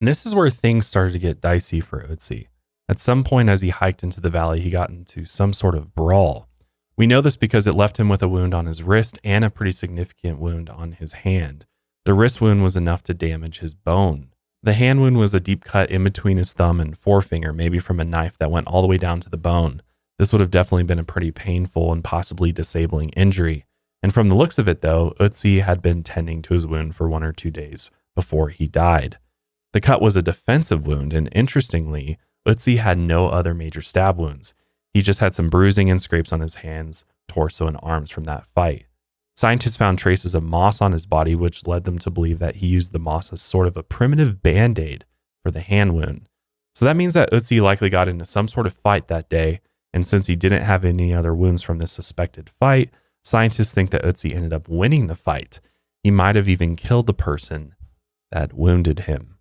And this is where things started to get dicey for Ötzi. At some point, as he hiked into the valley, he got into some sort of brawl. We know this because it left him with a wound on his wrist and a pretty significant wound on his hand. The wrist wound was enough to damage his bone. The hand wound was a deep cut in between his thumb and forefinger, maybe from a knife that went all the way down to the bone. This would have definitely been a pretty painful and possibly disabling injury. And from the looks of it, though, Ötzi had been tending to his wound for 1 or 2 days before he died. The cut was a defensive wound, and interestingly, Ötzi had no other major stab wounds. He just had some bruising and scrapes on his hands, torso, and arms from that fight. Scientists found traces of moss on his body, which led them to believe that he used the moss as sort of a primitive band-aid for the hand wound. So that means that Ötzi likely got into some sort of fight that day, and since he didn't have any other wounds from this suspected fight, scientists think that Ötzi ended up winning the fight. He might have even killed the person that wounded him.